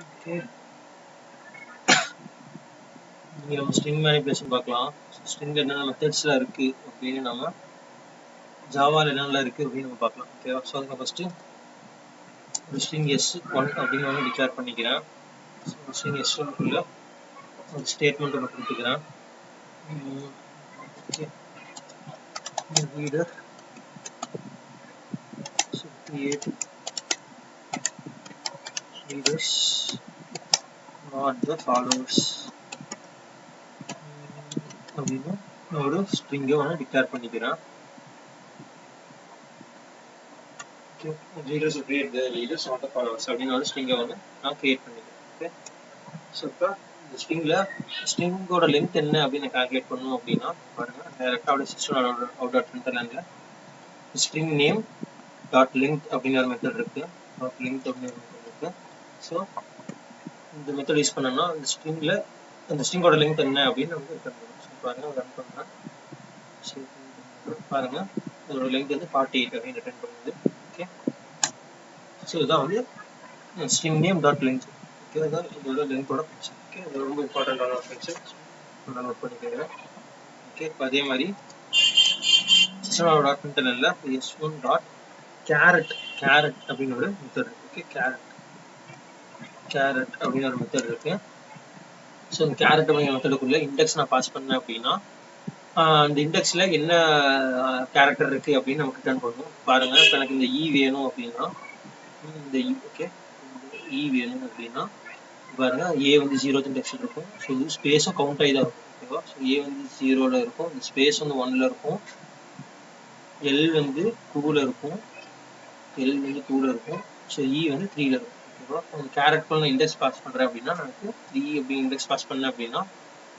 Okay, இங்கே நம்ம string manipulation பார்க்கலாம். ஸ்ட்ரிங் என்னென்ன மெத்தட்ஸ்லாம் இருக்குது அப்படின்னு நம்ம ஜாவாவில் என்னென்னலாம் இருக்குது அப்படின்னு நம்ம பார்க்கலாம். ஓகேவா? ஸோ அதுக்கு ஃபஸ்ட்டு ஒரு ஸ்ட்ரிங் S1 அப்படின்னு ஒன்று டிக்ளேர் பண்ணிக்கிறேன். ஸோ ஸ்ட்ரிங் S1குள்ள ஒரு ஸ்டேட்மெண்ட் ஒன்று கொடுத்துக்கிறேன். Okay, reader create readers not the followers அப்படின்னு ஒரு ஸ்ட்ரிங்கை ஒன்று டிக்ளேர் பண்ணிக்கிறேன். readers create the readers not the followers அப்படின்னு ஒரு ஸ்ட்ரிங்கை ஒன்று நான் கிரியேட் பண்ணிக்கிறேன். ஓகே, ஸோ இப்போ இந்த ஸ்ட்ரிங்கோட லென்த் என்ன அப்படின்னு கால்குலேட் பண்ணணும் அப்படின்னா பாருங்க, டைரெக்டாக அப்படியே சிஸ்டம் அவுட் டாட் பிரிண்டர்லேருந்து ஸ்ட்ரிங் நேம் டாட் லென்த் அப்படின்னு ஒரு மெத்தட் இருக்கு. டாட் லென்த் அப்படின்னு ஒரு மெத்தட் இருக்கு. ஸோ இந்த மெத்தட் யூஸ் பண்ணோம்னா அந்த ஸ்ட்ரிங்கோட லென்த் என்ன அப்படின்னு வந்து ரிட்டர்ன் பண்ணும். ஸோ பாருங்க, ரன் பண்ணுறேன். பாருங்க, இதோட லென்த் வந்து 48 அப்படின்னு ரிட்டர்ன் பண்ணுது. ஓகே, ஸோ இதுதான் வந்து string name dot length. Okay, அதான் இதோட லென்த்தோட ஃபங்க்ஷன். ஓகே, இது ரொம்ப இம்பார்ட்டண்டான ஒரு ஃபங்க்ஷன், நான் நோட் பண்ணிக்கிறேன். ஓகே, இப்போ அதே மாதிரி சிஸ்டம் டாட் பிரிண்டர்ல S1 டாட் கேரட் அப்படின்னு ஒரு மெத்தட் இருக்கு. ஓகே, கேரட் அப்படின்னு ஒரு மெத்தட் இருக்கு. ஸோ இந்த கேரட் அப்படிங்கிற மெத்தடுக்குள்ள இண்டெக்ஸ் நான் பாஸ் பண்ணேன் அப்படின்னா அந்த இண்டெக்ஸ்ல என்ன கேரக்டர் இருக்கு அப்படின்னு நமக்கு ரிட்டர்ன் பண்ணணும். பாருங்க, இப்போ எனக்கு இந்த வேணும் அப்படின்னா இந்த ஓகே, இந்த வேணும் அப்படின்னா பாருங்க, A வந்து 0th இண்டெக்ஸில் இருக்கும். ஸோ இது ஸ்பேஸும் கவுண்ட் ஆகி தான் இருக்கும். ஓகேவா? ஸோ A வந்து 0ல இருக்கும், இந்த ஸ்பேஸ் வந்து 1ல இருக்கும், L வந்து 2ல இருக்கும், ஸோ வந்து 3ல இருக்கும். ஓகேவா? அந்த கேரக்டர் இண்டெக்ஸ் பாஸ் பண்ணுறேன் அப்படின்னா நமக்கு 3 அப்படி இண்டெக்ஸ் பாஸ் பண்ணேன் அப்படின்னா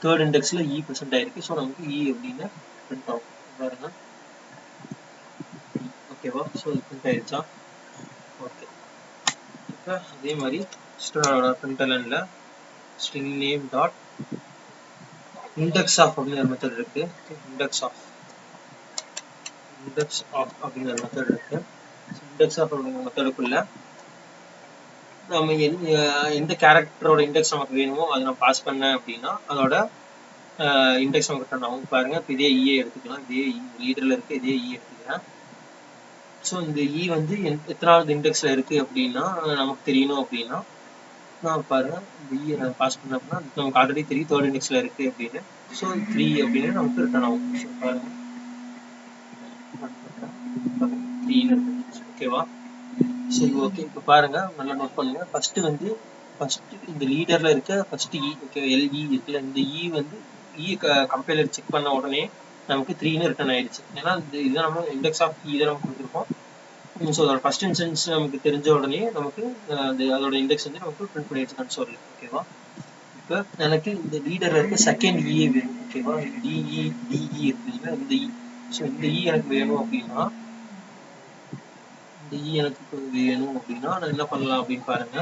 தேர்ட் இண்டெக்ஸில் ப்ரெசென்ட் ஆயிருக்கு. ஸோ நமக்கு அப்படின்னு பிரிண்ட் ஆகும். பாருங்க, ஓகேவா? ஸோ இது பிரிண்ட் ஆயிடுச்சா? ஓகே, இப்போ அதே மாதிரி ஸ்டோரோட பிரிண்டர்ல string name dot index of அப்படிங்கிற மெத்தட் இருக்கு. இண்டெக்ஸ் ஆஃப் அப்படிங்கிற மெத்தட் இருக்கு. இண்டெக்ஸ் ஆஃப் அப்படிங்கிற மெத்தடுக்குள்ள நம்ம எந்த கேரக்டரோட இண்டெக்ஸ் நமக்கு வேணுமோ அதை நான் பாஸ் பண்ணேன் அப்படின்னா அதோட இண்டெக்ஸ் நமக்கு ரிட்டர்ன் ஆகும். பாருங்க, இப்போ இதே எடுத்துக்கலாம். இதே லீடர்ல இருக்கு, இதே எடுத்துக்கிறேன். ஸோ இந்த வந்து எத்தனாவது இண்டெக்ஸ்ல இருக்கு அப்படின்னா நமக்கு தெரியணும். அப்படின்னா நான் பாருங்க, இந்த நான் பாஸ் பண்ண அப்படின்னா நமக்கு ஆல்ரெடி தெரியும் தேர்ட் இண்டெக்ஸ்ல இருக்கு அப்படின்னு. ஸோ 3 அப்படின்னு நமக்கு ரிட்டர்ன் ஆகும். ஸோ பாருங்க, 3 ஓகேவா? சரி, ஓகே, இப்போ பாருங்க, நல்லா நோட் பண்ணுங்க. ஃபர்ஸ்ட் இந்த லீடர்ல இருக்க ஃபர்ஸ்ட் ஓகே, LE இருக்குல்ல, இந்த வந்து கம்பைலர் செக் பண்ண உடனே நமக்கு 3ன்னு ரிட்டர்ன் ஆயிடுச்சு. ஏன்னா இது நம்ம இண்டெக்ஸ் ஆஃப் இதை நம்ம கொடுத்துருக்கோம். ஸோ அதோட ஃபர்ஸ்ட் இன்ஸ்டன்ஸ் நமக்கு தெரிஞ்ச உடனே நமக்கு அதோட இண்டெக்ஸ் வந்து நமக்கு பிரிண்ட் பண்ணிடுச்சு கன்சோல்ல. ஓகேவா? இப்போ எனக்கு இந்த லீடர்ல இருக்க செகண்ட் வேணும். ஓகேவா? டிஇ இருக்குல்ல, இந்த ஸோ இந்த எனக்கு வேணும் அப்படின்னா எனக்கு வேணும் அப்படின்னா நான் என்ன பண்ணலாம் அப்படின்னு பாருங்க.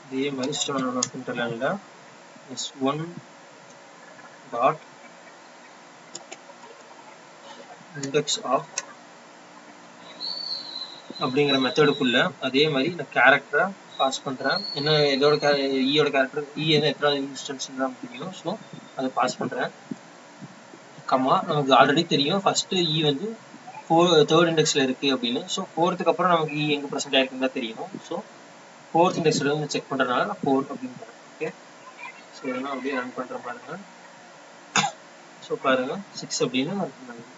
இதே மாதிரி பிரிண்டர்ல S1 டாட் இண்டெக்ஸ் ஆஃப் அப்படிங்கிற மெத்தடுக்குள்ள அதே மாதிரி நான் கேரக்டரை பாஸ் பண்றேன். என்ன இதோட ஈயோட கேரக்டர் என்ன எத்தனாவது இன்ஸ்டன்ஸ் தான் தெரியும். ஸோ அதை பாஸ் பண்றேன். கம்மா, நமக்கு ஆல்ரெடி தெரியும் ஃபர்ஸ்ட் வந்து தேர்ட் இண்டெக்ஸ்ல இருக்கு அப்படின்னு. ஸோ ஃபோர்த்துக்கு அப்புறம் நமக்கு எங்க ப்ரெசென்ட் ஆயிருக்குன்னு தான் தெரியணும். ஸோ ஃபோர்த் இண்டெக்ஸ்ல வந்து செக் பண்றதுனால நான் 4 அப்படின்னு போறேன். ஓகே, ஸோ இதெல்லாம் அப்படியே ரன் பண்ற பாருங்க. ஸோ பாருங்க, 6 அப்படின்னு ரன் பண்ணுங்க.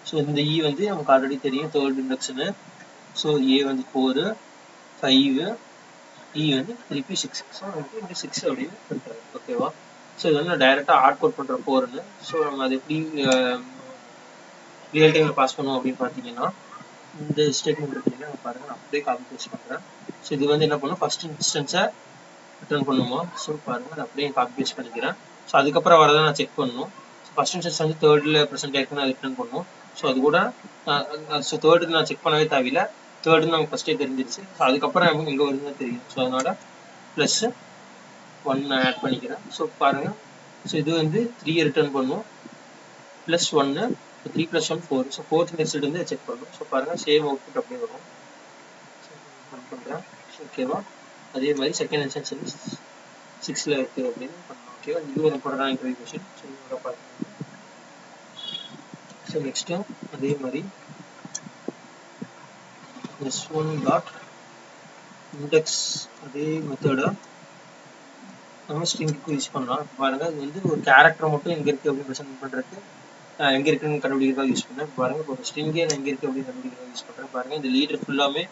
ஸோ இந்த வந்து நமக்கு ஆல்ரெடி தெரியும் தேர்ட் இண்டெக்ஸ்னு. ஸோ A வந்து 4, 5, E வந்து திருப்பி 6. ஸோ நமக்கு இங்கே 6 அப்படின்னு பண்ணுறாரு. ஓகேவா? ஸோ இது வந்து நான் டைரெக்டாக ஹார்ட் கோட் பண்ணுற 4ன்னு. ஸோ நம்ம அது எப்படி ரியல் டைமில் பாஸ் பண்ணுவோம் அப்படின்னு பார்த்தீங்கன்னா இந்த ஸ்டேட்மெண்ட் இருக்குங்களா, பாருங்க, நான் அப்படியே காப்பி பேஸ்ட் பண்ணுறேன். ஸோ இது வந்து என்ன பண்ணும், ஃபர்ஸ்ட் இன்ஸ்டன்ஸை ரிட்டர்ன் பண்ணுமா. ஸோ பாருங்க, நான் அப்படியே காப்பி பேஸ்ட் பண்ணிக்கிறேன். ஸோ அதுக்கப்புறம் வரதை நான் செக் பண்ணணும். ஸோ ஃபர்ஸ்ட் இன்ஸ்டன்ஸ் வந்து தேர்டில் ப்ரெசென்ட் ஆயிருக்குன்னு அதை ரிட்டர்ன் பண்ணணும். ஸோ அது கூட ஸோ தேர்டுக்கு நான் செக் பண்ணவே தேவையில்லை, தேர்டுன்னு நமக்கு ஃபர்ஸ்டே தெரிஞ்சிருச்சு. ஸோ அதுக்கப்புறம் நமக்கு எங்கே வருதுன்னு தெரியும். ஸோ அதனால ப்ளஸ் 1 நான் ஆட் பண்ணிக்கிறேன். ஸோ பாருங்க, ஸோ இது வந்து 3 ரிட்டர்ன் பண்ணும், ப்ளஸ் 1, 3 + 1 4. ஸோ ஃபோர்த் இண்டெக்ஸ்ல இருந்து செக் பண்ணும். ஸோ பாருங்க, சேம் அவுட்புட் அப்படியே வரும். ரன் பண்ணுறேன். ஓகேவா, அதே மாதிரி செகண்ட் இன்ஸ்டன்ஸ் வந்து 6ல் இருக்குது அப்படின்னு பண்ணலாம். ஓகேவா, இதுவும் இம்பார்ட்டன்டான இன்டர்வியூ கொஸ்டின். ஸோ இதோட பார்த்துக்கோங்க. ஸோ நெக்ஸ்ட்டு அதே மாதிரி s1 டாட் இண்டெக்ஸ் அதே மெத்தடை நம்ம ஸ்ட்ரிங்க்கு யூஸ் பண்ணலாம். பாருங்க, இது வந்து ஒரு கேரக்டர் மட்டும் எங்கே இருக்குது அப்படின்னு ப்ரெசென்ட் பண்ணுறதுக்கு எங்கே இருக்குன்னு கண்டுபிடிக்கிறதா யூஸ் பண்ணேன். பாருங்க, இப்போ ஒரு ஸ்ட்ரிங்கே நான் எங்கே இருக்குது அப்படின்னு கண்டுபிடிக்கிறதா யூஸ் பண்ணுறேன். பாருங்க, இந்த லீடர் ஃபுல்லாமே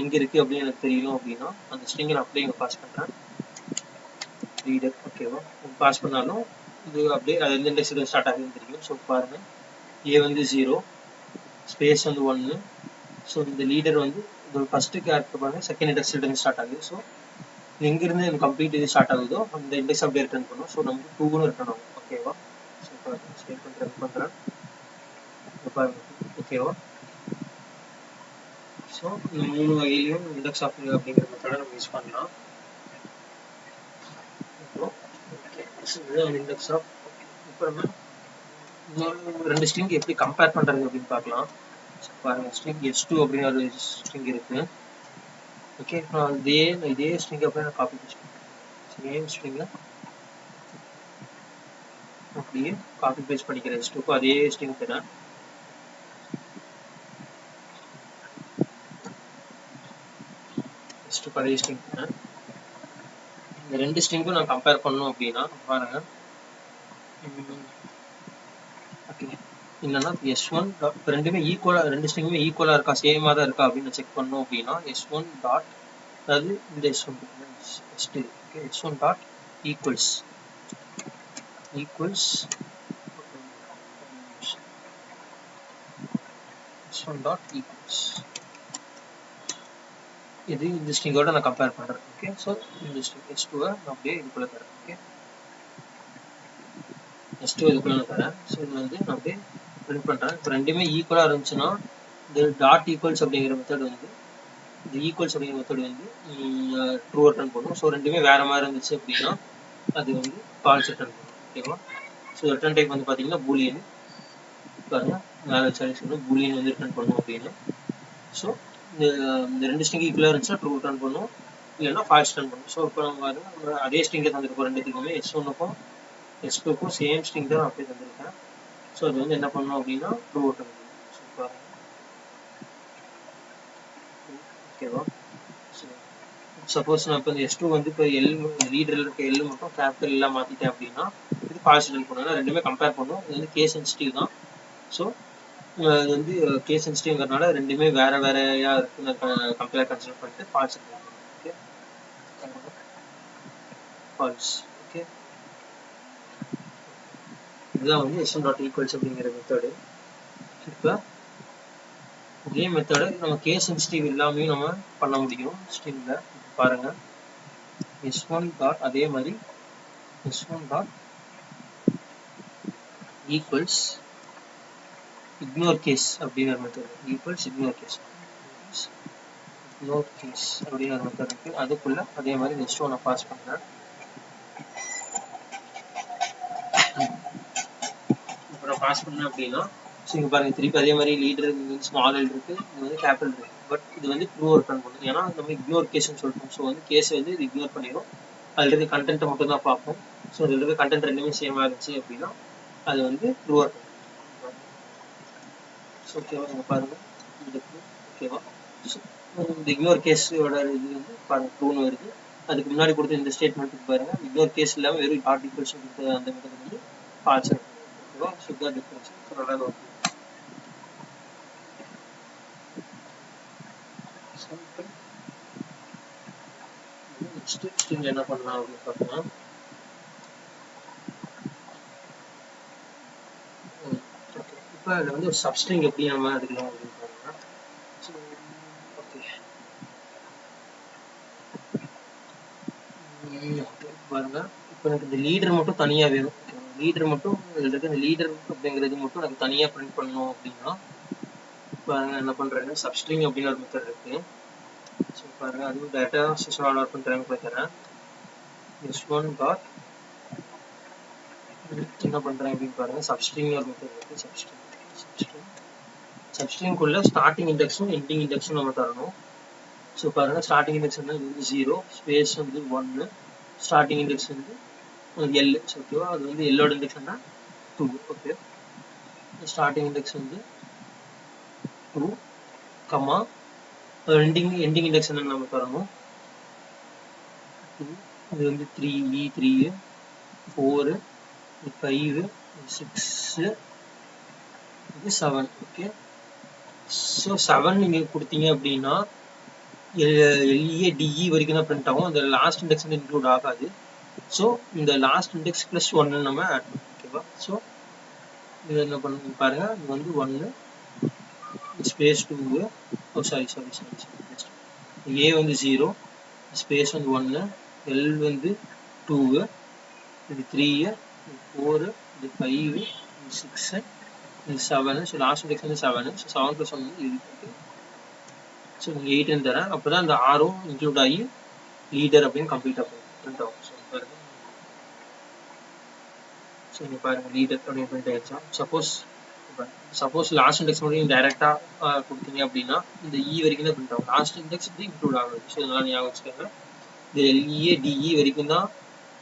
எங்கே இருக்குது அப்படின்னு எனக்கு தெரியணும் அப்படின்னா அந்த ஸ்ட்ரிங்கை நான் அப்படியே இங்கே பாஸ் பண்ணுறேன். லீடர் ஓகேவா, பாஸ் பண்ணாலும் இது அப்படியே அது எந்த இண்டெக்ஸில் ஸ்டார்ட் ஆகுதுன்னு தெரியும். ஸோ பாருங்க, ஏ வந்து 0, ஸ்பேஸ் வந்து 1. ஸோ இந்த லீடர் வந்து இது ஃபர்ஸ்ட் கேரக்டர் பாருங்க, செகண்ட் இண்டெக்ஸ்லேருந்து ஸ்டார்ட் ஆகுது. ஸோ எங்கிருந்து எனக்கு கம்ப்ளீட் இது ஸ்டார்ட் ஆகுதோ அந்த இண்டெக்ஸ் அப்படியே ரிட்டர்ன் பண்ணும். ஸோ நமக்கு 2ன்னு ரிட்டர்ன் ஆகும். ஓகேவா, ஸோ ஸ்டேட் பண்ணுறேன் பாருங்க. ஓகேவா, ஸோ இந்த 3 வகையிலையும் இண்டெக்ஸ் ஆஃப் அப்படிங்கிற மெத்தடை நம்ம யூஸ் பண்ணலாம். இதுதான் இண்டெக்ஸ் ஆஃப். இப்போ நம்ம இன்னொரு 2 ஸ்ட்ரிங் எப்படி கம்பேர் பண்ணுறது அப்படின்னு பார்க்கலாம். பாருங்க, ஸ்ட்ரிங் s2 அப்படின்னு ஒரு ஸ்ட்ரிங் இருக்கு. ஓகே, நான் இதே ஸ்ட்ரிங் அப்படியே நான் காப்பி பேஸ்ட் பண்ணுறேன். சேம் ஸ்ட்ரிங்கை அப்படியே காப்பி பேஸ்ட் பண்ணிக்கிறேன். s2க்கும் அதே ஸ்ட்ரிங் தரேன். s2க்கு அதே ஸ்ட்ரிங் தரேன். இந்த 2 ஸ்ட்ரிங்கும் நான் கம்பேர் பண்ணணும் அப்படின்னா பாருங்க, ஓகே என்னன்னா s1 டாட் ரெண்டுமே ஈக்குவலாக, 2 ஸ்ட்ரிங்குமே ஈக்குவலாக இருக்கா, சேமாக தான் இருக்கா அப்படின்னு செக் பண்ணணும் அப்படின்னா s1 டாட், அதாவது இந்த s1 s2 okay, s1 dot equals s1 dot equals இது இந்த ஸ்ட்ரிங்கோட நான் கம்பேர் பண்ணுறேன். ஓகே, ஸோ இந்த ஸ்ட்ரிங் s2வை நான் அப்படியே இதுக்குள்ளே தரேன். ஓகே, s2 இதுக்குள்ளே நான் தரேன். ஸோ இது வந்து நான் அப்படியே பிரிண்ட் பண்ணுறேன். இப்போ ரெண்டுமே ஈக்குவலாக இருந்துச்சுன்னா இந்த டாட் ஈக்குவல்ஸ் அப்படிங்கிற மெத்தட் வந்து இந்த ஈக்குவல்ஸ் அப்படிங்கிற மெத்தட் வந்து ட்ரூ ரிட்டர்ன் பண்ணும். ஸோ ரெண்டுமே வேறு மாதிரி இருந்துச்சு அப்படின்னா அது வந்து ஃபால்ஸ் ரிட்டர்ன் பண்ணும். ஓகேவா, ஸோ ரிட்டர்ன் டைப் வந்து பார்த்தீங்கன்னா பூலியன். பாருங்க, மேலே வச்சு பூலியன் வந்து ரிட்டர்ன் பண்ணும் அப்படின்னு. ஸோ இந்த 2 ஸ்ட்ரிங் ஈக்குவலாக இருந்துச்சுன்னா ட்ரூ ரிட்டர்ன் பண்ணும், இல்லைன்னா ஃபால்ஸ் ரிட்டர்ன் பண்ணும். ஸோ இப்போ நம்ம அதே ஸ்ட்ரிங்கை தந்துருக்கோம் ரெண்டுத்துக்குமே, s1க்கும் s2க்கும் சேம் ஸ்ட்ரிங் தான் அப்படியே தந்திருக்கேன். ஸோ அது வந்து என்ன பண்ணணும் அப்படின்னா ட்ரூ ரிட்டர்ன் பண்ணும். ஸோ பாருங்க, ஓகேவா, சப்போஸ் நான் இப்போ இந்த s2 வந்து இப்போ லீடரில் இருக்க எல் மட்டும் கேபிட்டல் எல்லாம் மாற்றிட்டேன் அப்படின்னா இது ஃபால்ஸ் ரிட்டர்ன் பண்ணும். ஏன்னா ரெண்டுமே கம்பேர் பண்ணும். இது வந்து கேஸ் சென்சிட்டிவ் தான். ஸோ இது வந்து கேஸ் சென்சிட்டிவ்ங்கிறதுனால ரெண்டுமே வேறு வேறையா இருக்குன்னு கம்பேர் கன்சிடர் பண்ணிட்டு ஃபால்ஸ் ரிட்டர்ன் பண்ணும். Okay, false. ஓகே, இதுதான் வந்து s1 டாட் ஈக்குவல்ஸ் அப்படிங்கிற மெத்தடு. இப்போ இதே மெத்தடை நம்ம கேஸ் சென்சிட்டிவ் இல்லாமையும் நம்ம பண்ண முடியும் ஸ்ட்ரிங்கில். பாருங்க, s1 டாட் அதே மாதிரி s1 dot equals ignore case அப்படின்னு ஒரு மெத்தட் ஈக்குவல்ஸ் இக்னோர் கேஸ் அப்படின்னு ஒரு மெத்தட் இருக்கு. அதுக்குள்ள அதே மாதிரி s2 நான் பாஸ் பண்ணுறேன். இப்போ நான் பாஸ் பண்ணேன் அப்படின்னா ஸோ இங்கே பாருங்க, திருப்பி அதே மாதிரி லீடர் ஸ்மால் எல் இருக்கு, இது வந்து கேபிட்டல் இருக்கு. பட் இது வந்து ட்ரூ ரிட்டர்ன் பண்ணும். ஏன்னா நம்ம இக்னோர் கேஸ்ன்னு சொல்லிட்டோம். ஸோ வந்து கேஸ் வந்து இது இக்னோர் பண்ணிடும். அதில் இருக்க கண்டென்ட்டை மட்டும் தான் பார்ப்போம். ஸோ அதில் இருக்க கண்டென்ட் ரெண்டுமே சேமாக இருந்துச்சு அப்படின்னா அது வந்து ட்ரூ ரிட்டர்ன். ஸோ ஓகேவா, நீங்கள் பாருங்கள் இதுக்கு. ஓகேவா, ஸோ இந்த இக்னோர் கேஸோட இது வந்து பாருங்க ட்ரூன்னு வருது. அதுக்கு முன்னாடி கொடுத்த இந்த ஸ்டேட்மெண்ட்டுக்கு பாருங்க, இக்னோர் கேஸ் இல்லாமல் வெறும் டாட் ஈக்குவல்ஸ் கொடுத்த அந்த மெத்தட் வந்து ஃபால்ஸ் ரிட்டர்ன். ஓகேவா, ஸோ இதுதான் டிஃபரன்ஸ். ஸோ நல்லா ஓகே. நெக்ஸ்ட் ஸ்ட்ரிங் என்ன பண்ணலாம் அப்படின்னு பார்த்தோம்னா இப்போ அதில் வந்து ஒரு சப்ஸ்ட்ரிங் எப்படி நம்ம எடுக்கலாம் அப்படின்னு பார்த்தோம்னா ஓகே பாருங்க, இப்போ எனக்கு இந்த லீடர் மட்டும் தனியாக வேணும். லீடர் மட்டும் இதில் இருக்க இந்த லீடர் அப்படிங்கிறது மட்டும் எனக்கு தனியாக பிரிண்ட் பண்ணணும் அப்படின்னா பாருங்க என்ன பண்ணுறேன்னு சப்ஸ்ட்ரிங் அப்படின்னு ஒரு மெத்தட் இருக்குது. ஸோ பாருங்க, அதுவும் டேட்டா சிஸ்டம் ஆர்டர் பண்ணுறாங்க பார்க்குறேன். s1 டாட் என்ன பண்ணுறேன் அப்படின்னு பாருங்க, சப்ஸ்ட்ரிங் ஒரு மெத்தட் இருக்குது. சப்ஸ்ட்ரிங்குள்ள ஸ்டார்டிங் இண்டெக்ஸும் எண்டிங் இண்டெக்ஸும் நம்ம தரணும். ஸோ பாருங்க ஸ்டார்டிங் இண்டெக்ஸ் வந்து இது வந்து 0, ஸ்பேஸ் வந்து 1, ஸ்டார்டிங் இண்டெக்ஸ் வந்து L. ஓகேவா, அது வந்து எல்லோட இண்டெக்ஸ் என்ன 2. ஓகே, ஸ்டார்டிங் இண்டெக்ஸ் வந்து 2, கமா எண்டிங் இண்டெக்ஸ் என்னன்னு நம்ம தரணும் 2. இது வந்து 3, E3, 4, 5, 6, இது 7. ஓகே, ஸோ 7 நீங்கள் கொடுத்தீங்க அப்படின்னா LE DE வரைக்கும் தான் பிரிண்ட் ஆகும். அந்த லாஸ்ட் இண்டெக்ஸ் வந்து இன்க்ளூட் ஆகாது. ஸோ இந்த லாஸ்ட் இண்டெக்ஸ் ப்ளஸ் 1 நம்ம ஆட் பண்ணணும். ஓகேவா, ஸோ இது என்ன பண்ணு பாருங்க, இது வந்து 1 ஸ்பேஸ் 2, சாரி A வந்து 0, ஸ்பேஸ் வந்து 1, L வந்து 2, இது 3, இது 4, இது 5, இது 6, இது 7. ஸோ லாஸ்ட் இண்டெக்ஸ் வந்து 7. ஸோ 7 + 1 வந்து 8. ஸோ நீங்கள் 8 தரேன், அப்போ தான் அந்த ஆரும் இன்க்ளூட் ஆகி லீடர் அப்படின்னு கம்ப்ளீட் ஆகும் பிரிண்ட் ஆகும். ஸோ பாருங்க, ஸோ இங்கே பாருங்க லீடர் அப்படின்னு பிரிண்ட் ஆயிடுச்சா. சப்போஸ் லாஸ்ட் இண்டெக்ஸ் மட்டும் நீங்கள் டைரெக்டாக கொடுத்தீங்க அப்படின்னா இந்த இ வரைக்கும் தான் பிரிண்ட் ஆகும், லாஸ்ட் இண்டெக்ஸ் வந்து இன்க்ளூட் ஆகுது. ஸோ இதெல்லாம் ஞாபகம் வச்சுக்கோங்க. இது LE DE வரைக்கும் தான்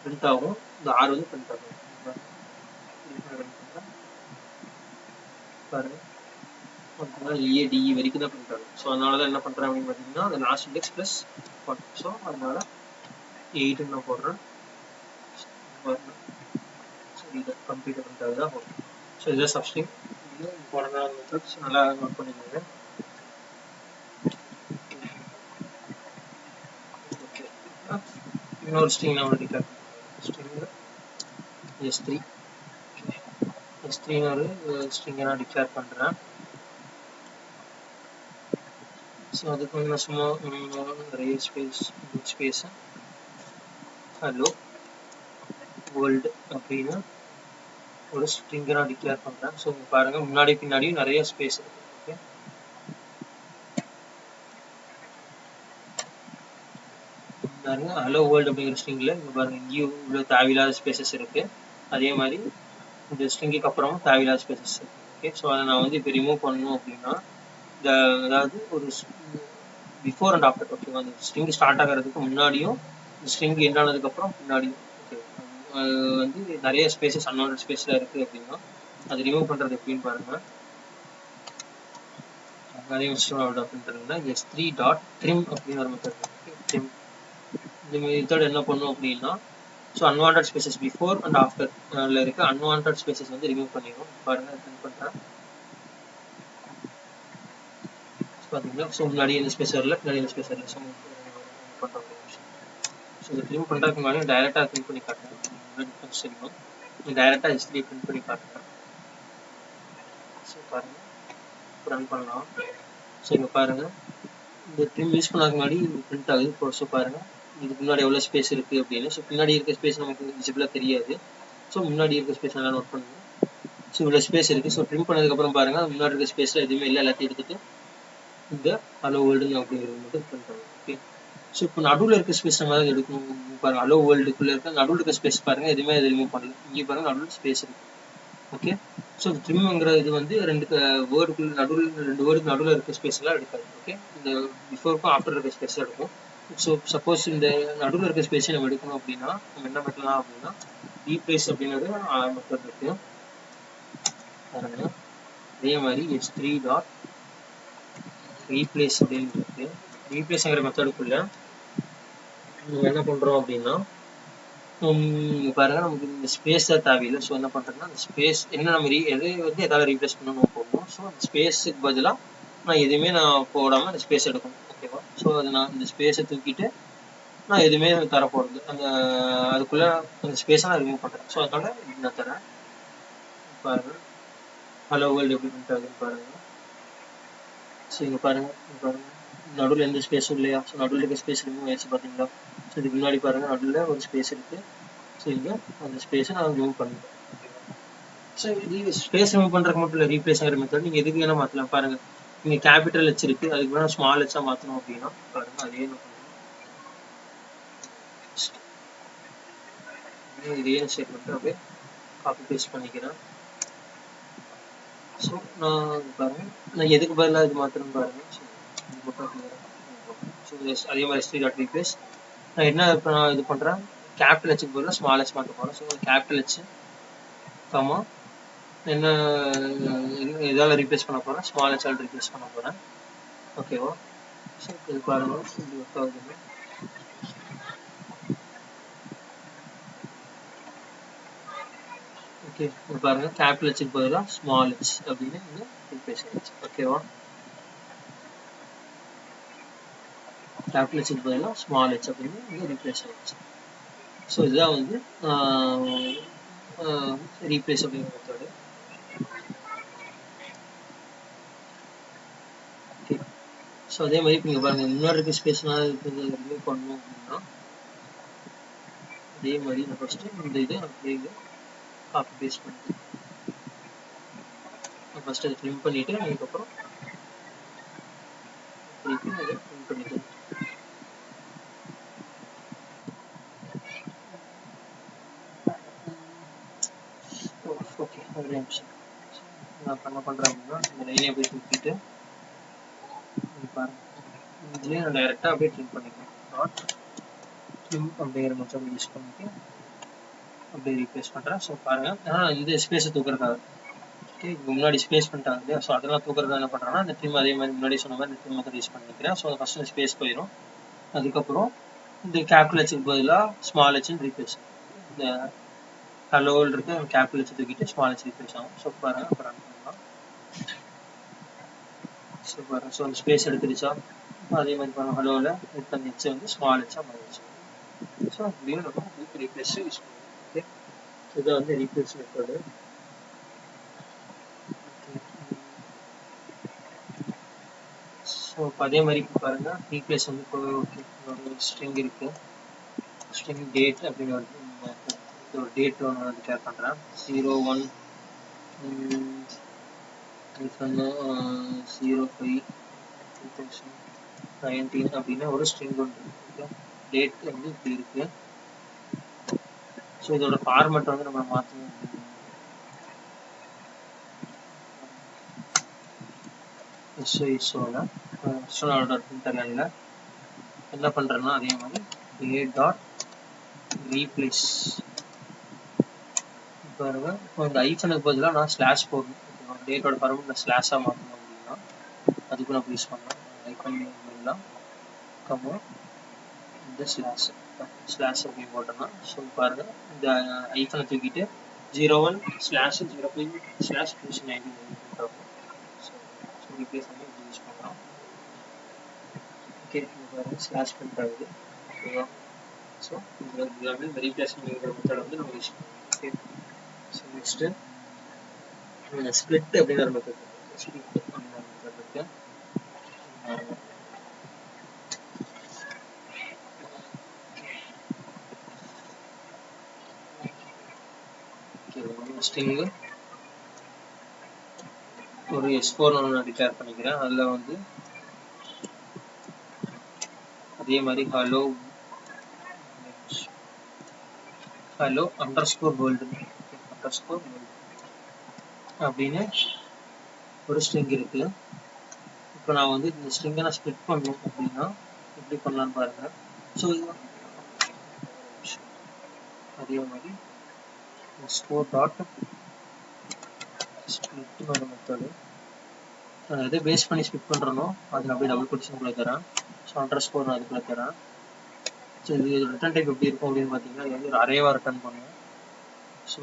பிரிண்ட் ஆகும், இந்த ஆர் வந்து பிரிண்ட் ஆகும். பாருங்க, LE DE வரைக்கும் தான் பிரிண்ட் ஆகும். ஸோ அதனால தான் என்ன பண்ணுறேன் அப்படின்னு பார்த்தீங்கன்னா அந்த லாஸ்ட் இண்டெக்ஸ் ப்ளஸ் 1. ஸோ அதனால 8 நான் போடுறேன். ஸோ இது கம்ப்ளீட்டாக பிரிண்ட் ஆகுதா. ஓகே, ஸோ இதுதான் சப்ஸ்ட்ரிங். இது இம்பார்ட்டண்டான மெத்தட்ஸ், நல்லா நோட் பண்ணிக்கோங்க. ஓகே, இன்னொரு ஸ்ட்ரிங் நான் டிக்ளேர் பண்ணுறேன். ஸ்ட்ரிங் S3 ஒரு ஸ்ட்ரிங்கை நான் டிக்ளேர் பண்ணுறேன். ஸோ அதுக்கு வந்து நான் சும்மா நிறைய ஸ்பேஸ் ஹலோ வேர்ல்டு அப்படின்னு ஒரு ஸ்ட்ரிங்கை நான் டிக்ளேர் பண்ணுறேன். ஸோ இங்கே பாருங்கள், முன்னாடி பின்னாடியும் நிறைய ஸ்பேஸ் இருக்குது. ஓகே, பாருங்க ஹலோ வேர்ல்டு அப்படிங்கிற ஸ்ட்ரிங்கில் இங்கே பாருங்கள் இங்கேயும் இவ்வளோ தேவையில்லாத ஸ்பேசஸ் இருக்குது. அதே மாதிரி இந்த ஸ்ட்ரிங்குக்கு அப்புறமும் தேவையில்லாத ஸ்பேசஸ் இருக்குது. ஓகே, ஸோ அதை நான் வந்து இப்போ ரிமூவ் பண்ணணும் அப்படின்னா இந்த அதாவது ஒரு பிஃபோர் அண்ட் ஆஃப்டர். ஓகேவா, அந்த ஸ்ட்ரிங் ஸ்டார்ட் ஆகிறதுக்கு முன்னாடியும் இந்த ஸ்ட்ரிங் எண்ட் ஆனதுக்கப்புறம் பின்னாடியும் ஓகே வந்து நிறைய ஸ்பேசஸ் அன்வான்ட் ஸ்பேஸில் இருக்குது அப்படின்னா அது ரிமூவ் பண்ணுறது எப்படின்னு பாருங்கள். நிறைய இன்ஸ்டால் அப்படின்றதுனா S3.trim அப்படின்னு ஒரு மெத்தட் இருக்குது. ட்ரிம் இந்த மெத்தட் என்ன பண்ணும் அப்படின்னா so unwanted spaces before and ஆஃப்டரில் இருக்க அன்வான்ட் ஸ்பேசஸ் வந்து ரிமூவ் பண்ணிடும். பாருங்கள், பிரிண்ட் பண்ணுறேன். பார்த்தீங்கன்னா ஸோ முன்னாடி இந்த ஸ்பேஸ் வரல, பின்னாடி இந்த ஸ்பேஸ் வரல. ஸோ பண்ணுறோம். ஸோ இதை க்ளீன் பண்ணுறதுக்கு முன்னாடி டைரெக்டாக க்ளீன் பண்ணி காட்டுறேன். டிஃப்ரென்ஸ் தெரியும். டைரெக்டாக S3 ப்ரிண்ட் பண்ணி காட்டுறேன். ஸோ பாருங்கள், ரன் பண்ணலாம். ஸோ இங்கே பாருங்கள், இந்த ட்ரிம் யூஸ் பண்ணாதுக்கு முன்னாடி பிரிண்ட் ஆகுது. இப்போ ஸோ பாருங்கள் இதுக்கு முன்னாடி எவ்வளோ ஸ்பேஸ் இருக்குது அப்படின்னு. ஸோ பின்னாடி இருக்க ஸ்பேஸ் நமக்கு விசிபிளாக தெரியாது. ஸோ முன்னாடி இருக்க ஸ்பேஸ் நல்லா நோட் பண்ணுங்க. ஸோ இவ்வளோ ஸ்பேஸ் இருக்குது. ஸோ ட்ரிம் பண்ணதுக்கப்புறம் பாருங்கள் முன்னாடி இருக்க ஸ்பேஸில் எதுவுமே இல்லை, எல்லாத்தையும் எடுத்துகிட்டு இந்த ஹலோ வேர்ல்டு அப்படிங்கிறது மட்டும் பிரிண்ட் ஆகும். ஓகே, ஸோ இப்போ நடுவில் இருக்க ஸ்பேஸ் நம்ம தான் எடுக்கணும். பாருங்கள் ஹலோ வேர்ல்டுக்குள்ளே இருக்க நடுவில் இருக்க ஸ்பேஸ் பாருங்கள், எதுவுமே அது ரிமூவ் பண்ணல. இங்கே பாருங்கள் நடுவில் ஸ்பேஸ் இருக்குது. ஓகே, ஸோ ட்ரிம்ங்கிற இது வந்து ரெண்டு வேர்டுக்குள்ள நடுவில் ரெண்டு வேர்டுக்கு நடுவில் இருக்க ஸ்பேஸ் எல்லாம் எடுக்காது. ஓகே, இந்த பிஃபோருக்கும் ஆஃப்டர் இருக்க ஸ்பேஸ் எடுக்கும். ஸோ சப்போஸ் இந்த நடுவில் இருக்க ஸ்பேஸை நம்ம எடுக்கணும் அப்படின்னா நம்ம என்ன பண்ணலாம் அப்படின்னா ரீப்ளேஸ் அப்படின்னு ஒரு மெத்தட் இருக்கு. பாருங்கள், அதே மாதிரி S3.replace அப்படின்னு இருக்கு. ரீப்ளேஸ்ங்கிற மெத்தடுக்குள்ள நம்ம என்ன பண்ணுறோம் அப்படின்னா பாருங்க நமக்கு இந்த ஸ்பேஸ் தான் தேவையில்லை. ஸோ என்ன பண்ணுறேன்னா அந்த ஸ்பேஸ் என்ன நம்ம எது வந்து எதாவது ரீப்ளேஸ் பண்ணணும் போடணும். ஸோ அந்த ஸ்பேஸுக்கு பதிலாக நான் எதுவுமே நான் போடாமல் அந்த ஸ்பேஸ் எடுக்கணும். ஓகேவா, ஸோ அது நான் இந்த ஸ்பேஸை தூக்கிட்டு நான் எதுவுமே தர போகிறது அந்த அதுக்குள்ளே அந்த ஸ்பேஸை நான் ரிமூவ் பண்ணுறேன். ஸோ அதனால இது நான் தரேன். பாருங்கள் ஹலோ வேர்ல்டு எப்படி பிரிண்ட் ஆகுதுன்னு பாருங்கள். ஸோ இங்கே பாருங்கள் நடுவில் எந்த ஸ்பேஸும் இல்லையா. ஸோ நடுவில் இருக்க ஸ்பேஸ் ரிமூவ் ஆயிடுச்சு பார்த்தீங்களா. ஸோ இதுக்கு முன்னாடி பாருங்கள் நடுவில் ஒரு ஸ்பேஸ் இருக்குது. ஸோ இங்கே அந்த ஸ்பேஸை நான் ரிமூவ் பண்ணுறேன். ஸோ இது ஸ்பேஸ் ரிமூவ் பண்ணுறதுக்கு மட்டும் இல்லை, ரீப்ளேஸ் ஆகிற மெத்தட் நீங்கள் எதுக்கு வேணால் மாற்றலாம். பாருங்கள் நீங்கள் கேபிட்டல் H இருக்குது, அதுக்கு வேணால் ஸ்மால் H மாற்றணும் அப்படின்னா பாருங்கள் அதே இதே ஸ்டேட்மெண்ட்டு அப்படியே காப்பி பேஸ்ட் பண்ணிக்கிறேன். ஸோ நான் பாருங்கள் நான் எதுக்கு பதிலாக இது மாத்திரம் பாருங்கள். ஸோ இது மட்டும் கிளியராக ஸோ அதே மாதிரி s3 டாட் ரீப்ளேஸ் நான் என்ன இப்போ நான் இது பண்ணுறேன் கேபிட்டல் ஹெச்சுக்கு போதில் ஸ்மால் ஹெச் மாற்ற போகிறேன். ஸோ கேபிட்டல் ஹெச் கமா என்ன இதால் ரீப்ளேஸ் பண்ண போகிறேன், ஸ்மால் ஹெச்சால் ரீப்ளேஸ் பண்ண போகிறேன். ஓகேவா? ஸோ இது பாருங்க இது ஒர்க் ஆகுதுன்னு. ஓகே இது பாருங்க கேபிட்டல் ஹெச்சுக்கு பதிலாக ஸ்மால் ஹெச் அப்படின்னு இங்கே ரீப்ளேஸ் ஆகிடுச்சு. ஓகேவா? கேபிட்டல் ஹெச்சுக்கு பதிலாக ஸ்மால் ஹெச் அப்படின்னு இங்கே ரீப்ளேஸ் ஆகிடுச்சு. ஸோ இதுதான் வந்து ரீப்ளேஸ் அப்படிங்கிற மெத்தடு. ஓகே ஸோ அதே மாதிரி இப்போ நீங்கள் பாருங்கள் முன்னாடி இருக்க ஸ்பேஸ்னால் ரிமூவ் பண்ணணும் அப்படின்னா அதே மாதிரி நான் ஃபஸ்ட்டு இந்த இது அப்படியே காப்பி பேஸ்ட் பண்ணிட்டு நான் ஃபஸ்ட்டு அதை ட்ரிம் பண்ணிவிட்டு அதுக்கப்புறம் திருப்பி அதை ட்ரிம் பண்ணிக்கிறேன். ஓகே ஒரு நிமிஷம் நான் என்ன பண்ணுறேன் அப்படின்னா இந்த லைனை அப்படியே தூக்கிட்டு பாருங்கள் இதுலேயே நான் டைரெக்டாக அப்படியே ட்ரிம் பண்ணிக்கிறேன். டாட் ட்ரிம் அப்படிங்கிற மெத்தட் யூஸ் பண்ணிட்டு அப்படியே ரீப்ளேஸ் பண்ணுறேன். ஸோ பாருங்கள் ஆனால் இந்த ஸ்பேஸை தூக்குறதுக்காக ஓகே இப்போ முன்னாடி ஸ்பேஸ் பண்ணிட்டாங்க இல்லையா? ஸோ அதெல்லாம் தூக்குறதுக்காக என்ன பண்ணுறேன்னா இந்த ட்ரிம் அதே மாதிரி முன்னாடி சொன்ன மாதிரி இந்த ட்ரிம் மெத்தட் யூஸ் பண்ணிக்கிறேன். ஸோ ஃபஸ்ட்டு ஸ்பேஸ் போயிடும். அதுக்கப்புறம் இந்த கேபிட்டல் ஹெச்சுக்கு பதிலாக ஸ்மால் ஹெச்னு ரீப்ளேஸ் இந்த ஹலோவில் இருக்க கேபிட்டல் ஹெச் தூக்கிட்டு ஸ்மால் ஹெச் ரீப்ளேஸ் ஆகும். ஸோ பாருங்கள் அப்புறம் ரன் பண்ணலாம். ஸோ பாருங்கள் ஸோ அந்த ஸ்பேஸ் எடுத்துருச்சா? அதே மாதிரி பாருங்கள் ஹலோவில் இருக்க அந்த ஹெச் வந்து ஸ்மால் ஹெச்சாக மாறிடுச்சு. ஸோ அப்படியும் நம்ம ரீப்ளேஸ் யூஸ் பண்ணுவோம். ஓகே இதை வந்து ரீப்ளேஸ் மெத்தடு. ஸோ இப்போ அதே மாதிரி இப்போ பாருங்கள் ரீப்ளேஸ் வந்து இப்போ ஓகே ஒரு ஸ்ட்ரிங் இருக்குது, ஸ்ட்ரிங் டேட் அப்படின்னு ஒரு டேட் ஒன்று வந்து கேர் பண்ணுறேன் 01 05/2019 அப்படின்னு ஒரு ஸ்ட்ரிங் ஒன்று இருக்குது. டேட் வந்து இப்படி இருக்குது. ஸோ இதோட ஃபார்மேட் வந்து நம்ம மாற்றணும். என்ன பண்ணுறேன்னா அதே மாதிரி டேட் டாட் ரீப்ளேஸ் பாருங்க. இப்போ இந்த ஐஃபனுக்கு பதிலாக நான் ஸ்லாஷ் போடணும். டேட்டோட ஃபார்மேட் நான் ஸ்லாஷாக மாற்றணும் அப்படின்னா அதுக்கு நான் யூஸ் பண்ணலாம். ஐஃபன் பதிலாக கம்மா இந்த ஸ்லாஷ் அப்படி போட்டோம்னா ஸோ பாருங்கள் இந்த ஐஃபனை தூக்கிட்டு 01/05/2019 ரீப்ளேஸ் பண்ணி யூஸ் பண்ணலாம். ஓகே பாருங்கள் ஸ்லாஷ் பண்ணுறது ஓகேவா? ஸோ இது எல்லாமே இந்த ரீப்ளேஸ்மெண்ட் மெத்தட் வந்து நம்ம யூஸ் பண்ணலாம். ஓகே ஸோ நெக்ஸ்ட்டு ஸ்ப்ளிட் அப்படிங்கிற மெத்தட் இருக்குது. ஸ்ப்ளிட் அப்படிங்கிற மெத்தட் இருக்குது. ஸ்ட்ரிங்கு ஒரு S4 நான் டிக்ளேர் பண்ணிக்கிறேன். அதில் வந்து அதே மாதிரி ஹலோ அண்டர்ஸ்கோர் வேர்ல்டு அப்படின்னு ஒரு ஸ்ட்ரிங் இருக்குது. இப்போ நான் வந்து இந்த ஸ்ட்ரிங்கை நான் ஸ்ப்ளிட் பண்ணணும் அப்படின்னா எப்படி பண்ணலான்னு பாருங்கள். ஸோ அதே மாதிரி S4 டாட் ஸ்ப்ளிட்னு ஒரு மெத்தடு நான் எதை பேஸ் பண்ணி ஸ்ப்ளிட் பண்ணுறனோ அதில் அப்படியே டபுள் கொட்டேஷனுக்குள்ளே தரேன். ஸோ அண்டர்ஸ்கோர் நான் அதுக்குள்ளே தரேன். ஸோ இது ரிட்டர்ன் டைப் எப்படி இருக்கும் அப்படின்னு பார்த்தீங்கன்னா இது வந்து ஒரு அரேவாக ரிட்டர்ன் பண்ணுவோம். ஸோ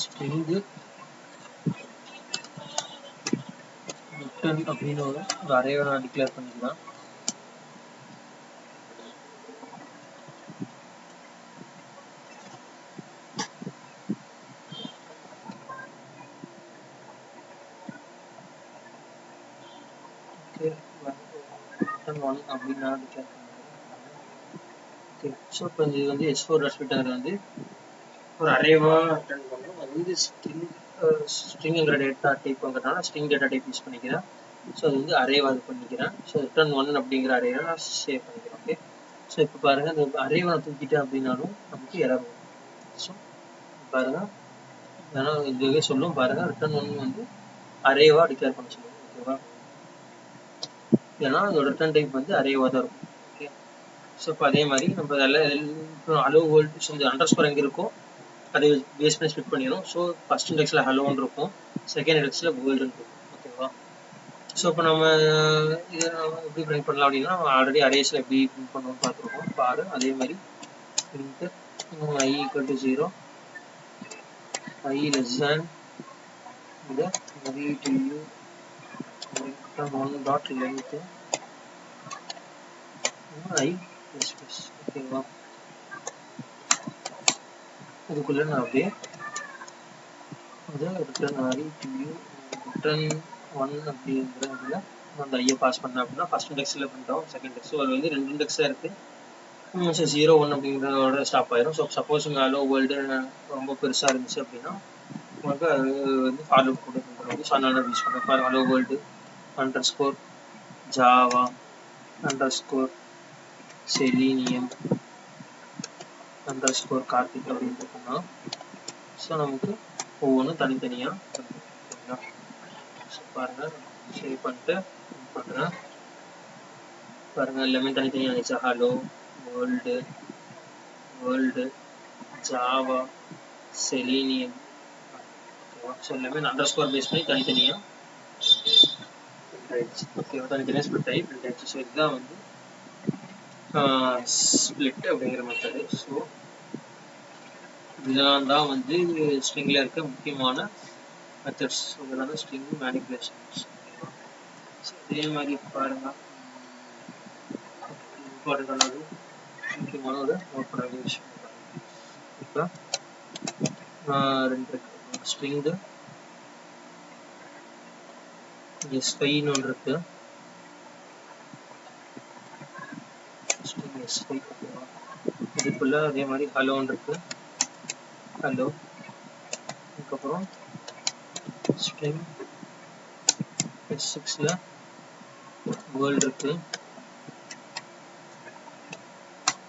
ஸ்ட்ரிங்கு ரிட்டர்ன் அப்படின்னு ஒரு அரேவை நான் டிக்ளேர் பண்ணிக்கலாம். ஓகே ரிட்டர்ன் 1 அப்படின்னு நான் டிக்ளேர் பண்ணிக்கிறேன். ஓகே ஸோ இப்போ இது வந்து S4 ரெஸ்பெக்டர் வந்து ஒரு அரேவாக ரிட்டர்ன் பண்ணும். அது வந்து ஸ்ட்ரிங்குங்கிற டேட்டா டைப் பண்ணுறதுனால ஸ்ட்ரிங் டேட்டா டைப் யூஸ் பண்ணிக்கிறேன். ஸோ அது வந்து அரேவாக இது பண்ணிக்கிறேன். ஸோ ரிட்டர்ன் 1 அப்படிங்கிற அரேவை நான் சேவ் பண்ணிக்கிறேன். ஓகே ஸோ இப்போ பாருங்கள் இந்த அரேவை நான் தூக்கிட்டேன் அப்படின்னாலும் நமக்கு எரர் வரும். ஸோ பாருங்கள் ஏன்னா இதுவே சொல்லும் பாருங்கள் ரிட்டர்ன் 1 வந்து அரேவாக டிக்ளேர் பண்ண சொல்லுவோம். ஓகேவா? ஏன்னா அதோட ரிட்டர்ன் டைப் வந்து அரேவாக தான் இருக்கும். ஓகே, ஸோ இப்போ அதே மாதிரி நம்ம அதில் ஹலோ வேர்ல்டு இந்த அண்டர்ஸ்கோர் எங்கே இருக்கும் அதை பேஸ் பண்ணி ஸ்பிட் பண்ணிடும். ஸோ ஃபர்ஸ்ட் இண்டெக்ஸில் ஹலோன்னு இருக்கும், செகண்ட் இண்டெக்ஸில் வேர்ல்டுன்னு இருக்கும். ஓகேவா? ஸோ இப்போ நம்ம இதை எப்படி பிரிண்ட் பண்ணலாம் அப்படின்னா, ஆல்ரெடி அரேஸில் எப்படி பிரிண்ட் பண்ணணும்னு பார்த்துருக்கோம். பாரு அதே மாதிரி print I equal to 0, I less than the VTU return 1 dot length I plus plus. ஓகேவா? இதுக்குள்ள நான் அப்படியே அது ரிட்டர்ன் VTU ரிட்டர்ன் 1 அப்படிங்கிற இதில் அந்த ஐயை பாஸ் பண்ணேன் அப்படின்னா ஃபர்ஸ்ட் இண்டெக்ஸில் பிரிண்ட் ஆகும், செகண்ட் இண்டெக்ஸ். அது வந்து 2 இண்டெக்ஸாக இருக்குது. ஸோ 0 1 அப்படிங்கிறதோட ஸ்டாப் ஆயிரும். ஸோ சப்போஸ் உங்கள் ஹலோ வேர்ல்டு ரொம்ப பெருசாக இருந்துச்சு அப்படின்னா உங்களுக்கு அது வந்து ஃபார்வர்ட் கூட பண்ணுறது. ஸோ அதனால யூஸ் பண்ணுறேன். For hello world underscore Java underscore selenium underscore Karthik அப்படின்னு இருக்குன்னா ஸோ நமக்கு ஒவ்வொன்றும் தனித்தனியாக ஓகேங்களா? ஸோ பாருங்கள், சேவ் பண்ணிட்டு பண்ணுறேன். பாருங்கள் எல்லாமே தனித்தனியாக இருந்துச்சு. Hello world Java selenium. So எல்லாமே அண்டர்ஸ்கோர் பேஸ் பண்ணி தனித்தனியாக ஓகே தனித்தனியாக ஸ்பிளிட் ஆகி பிரிண்ட் ஆயிடுச்சு. ஸோ இதுதான் வந்து ஸ்பிளிட் அப்படிங்கிற மெத்தடு. ஸோ இதெல்லாம் தான் வந்து ஸ்ட்ரிங்கில் இருக்க முக்கியமான மெத்தட்ஸ். இதெல்லாம் தான் ஸ்ட்ரிங் மேனிபுலேஷன்ஸ். இதே மாதிரி பாருங்கள், இம்பார்ட்டண்டானது முக்கியமான ஒரு நோட் பண்ண வேண்டிய விஷயம். இப்போ 2 இருக்கு. ஸ்ட்ரிங்கு S5ன்னு ஒன்று இருக்கு. ஸ்ட்ரிங் S5 ஓகேவா? இதுக்குள்ள அதே மாதிரி ஹலோன்னு இருக்கு. ஹலோ, அதுக்கப்புறம் ஸ்ட்ரிங் S6ல வேர்ல்டு இருக்கு.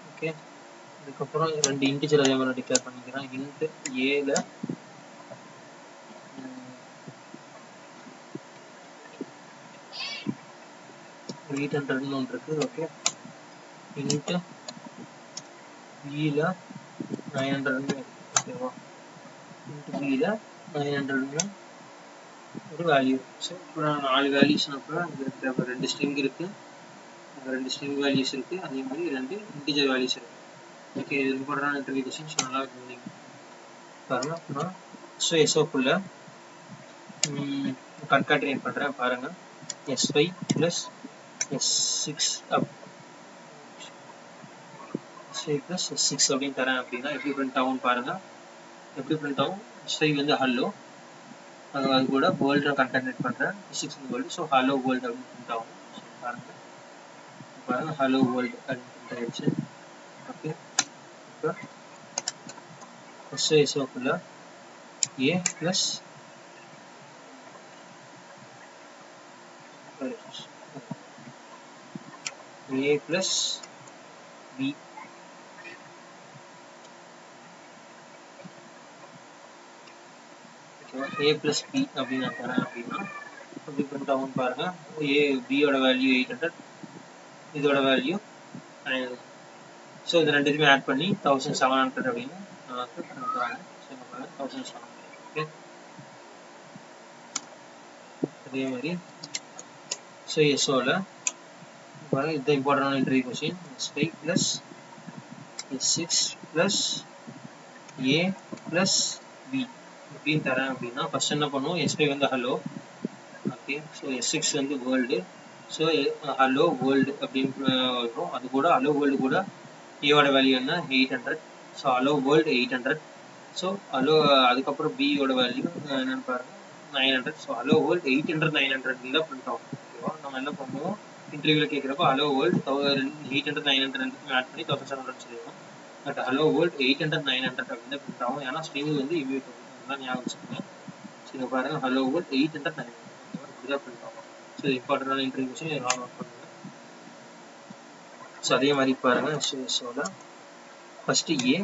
ஓகே, அதுக்கப்புறம் 2 இன்டிஜர் அதே மாதிரி டிக்ளேர் பண்ணிக்கிறேன். இன்ட் ஏல 800ன்னு ஒன்று இருக்கு. ஓகே, இன்ட் பில 900ன்னு ஓகேவா? இன்ட் பில 900ன்னு ஒரு வேல்யூ. ஸோ இப்போ நான் 4 வேல்யூஸ் அனுப்புகிறேன். இங்கே இருக்கிற 2 ஸ்ட்ரிங் இருக்கு, அங்கே 2 ஸ்ட்ரிங் வேல்யூஸ் இருக்கு, அதே மாதிரி 2 இன்டிஜர் வேல்யூஸ் இருக்கு. ஓகே, இது இம்பார்ட்டன்டான இன்டர்வியூ கொஸ்டின்ஸ், நல்லா இருந்தீங்க பாருங்க. நான் ஸோ எஸ்ஓக்குள்ள கன்காட்டினேட் பண்ணுறேன். பாருங்கள், S5 + S6 S5 + S6 அப்படின்னு தரேன் அப்படின்னா எப்படி பிரிண்ட் ஆகும்னு பாருங்கள். எப்படி பிரிண்ட் ஆகும்? S5 வந்து ஹலோ, அது கூட வேர்ல்டு கன்காட்டினேட் பண்ணுறேன். S6 வந்து வேர்ல்டு. ஸோ ஹலோ வேர்ல்டு அப்படின்னு பிரிண்ட் ஆகும். ஸோ பாருங்கள் ஹலோ வேர்ல்டு அப்படின்னு பிரிண்ட் ஆகிடுச்சு. ஓகே, இப்போ SOக்குள்ள A + B A + B அப்படின்னு நான் தரேன் அப்படின்னா எப்படி பிரிண்ட் ஆகும்னு பாருங்க. பியோட வேல்யூ 800, இதோட வேல்யூ 900. ஸோ இது ரெண்டுத்தையுமே ஆட் பண்ணி 1700 அப்படின்னு நமக்கு பிரிண்ட் ஆகும். ஸோ பாருங்க 1700. ஓகே, அதே மாதிரி ஸோ எஸ்ஓவில் பாருங்க, இது இம்பார்ட்டன்டான interview question. S5 + S6 + A + B அப்படின்னு தரேன் அப்படின்னா ஃபர்ஸ்ட் என்ன பண்ணுவோம்? S5 வந்து ஹலோ. ஓகே, ஸோ S6 வந்து வேர்ல்டு. ஸோ ஹலோ வேர்ல்டு அப்படின்னு வரும். அது கூட ஹலோ வேர்ல்டு கூட ஏவோட வேல்யூ என்ன? 800. So hello world 800. So hello அதுக்கப்புறம் பியோட வேல்யூ என்னன்னு பாருங்க 900. ஸோ ஹலோ வேர்ல்டு 800 900 தான் பிரிண்ட் ஆகும். ஓகேவா? நம்ம என்ன பண்ணுவோம்? இன்டர்வியூவில் கேட்குறப்போ ஹலோ வேர்ல்டு 800 900 ரெண்டுமே ஆட் பண்ணி 1700 சொல்லிடுவோம். பட் ஹலோ வேர்ல்டு 800 900 அப்படின்னு தான் பிரிண்ட் ஆகும். ஏன்னா ஸ்ட்ரிங் வந்து இம்யூட்டபிள். அதெல்லாம் ஞாபகம் வச்சுக்கோங்க. ஸோ இங்கே பாருங்க ஹலோ வேர்ல்டு 800 900 இப்படி தான் பிரிண்ட் ஆகும். ஸோ இம்பார்ட்டன்டான இன்டர்வியூ கொஸ்டின் இதெல்லாம் நோட் பண்ணுங்க. ஸோ அதே மாதிரி பாருங்க, ஸோல first A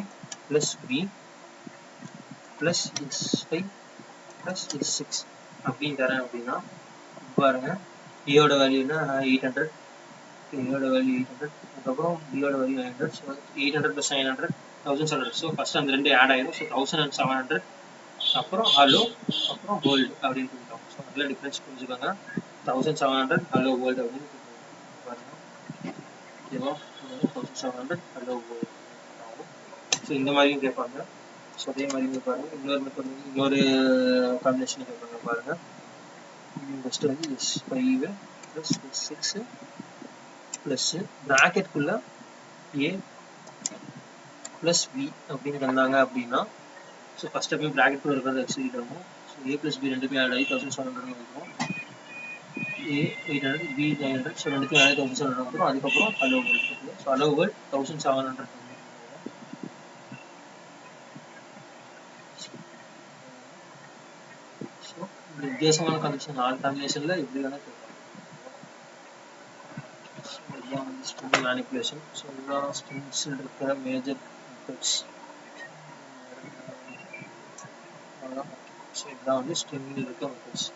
+ B + S5 + S6 அப்படின்னு தரேன் அப்படின்னா பாருங்க ஏயோட வேல்யூனா 800, ஏயோட வேல்யூ 800, அதுக்கப்புறம் பியோட வேல்யூ 900. ஸோ 800 + 900 1700. ஸோ ஃபர்ஸ்ட் அந்த ரெண்டு ஆட் ஆயிரும். ஸோ 1700, அப்புறம் ஹலோ, அப்புறம் வேர்ல்டு அப்படின்னு கொடுத்தோம். ஸோ நல்ல டிஃப்ரென்ஸ் புரிஞ்சுக்கோங்க. 1700 ஹலோ வேர்ல்டு அப்படின்னு பாருங்க. ஓகேவா? 1700 ஹலோ வேர்ல்டு. ஸோ இந்த மாதிரியும் கேட்பாங்க. ஸோ அதே மாதிரி பாருங்க, இன்னொரு மெத்தட் வந்து இன்னொரு காம்பினேஷன் கேட்பாங்க பாருங்க. ஃபர்ஸ்ட் வந்து S5 + S6 plus ப்ராக்கெட்குள்ள A + B அப்படின்னு வந்தாங்க அப்படின்னா, ஸோ ஃபர்ஸ்ட் எப்பயும் ப்ராக்கெட் இருக்கிறத எக்ஸிக்யூட் ஆகும். ஸோ A + B ரெண்டுமே ஆட் ஆகி 1700 வந்துடும். A 800, B 900. ஸோ ரெண்டுத்தையும் ஆட் 1700 வந்துடும். அதுக்கப்புறம் ஹலோ வேர்ல்டு இருக்குது. So hello world 1700. ஸோ இந்த வித்தியாசமான காம்பினேஷன் 4 காம்பினேஷனில் எப்படி வேணால் கேட்கலாம். இதுதான் வந்து ஸ்ட்ரிங் மேனிப்புலேஷன். ஸோ இதுதான் ஸ்ட்ரிங்ஸில் இருக்கிற மேஜர் மெத்தட்ஸ். ஸோ இதுதான் வந்து ஸ்ட்ரிங்கில் இருக்க மெத்தட்ஸ்.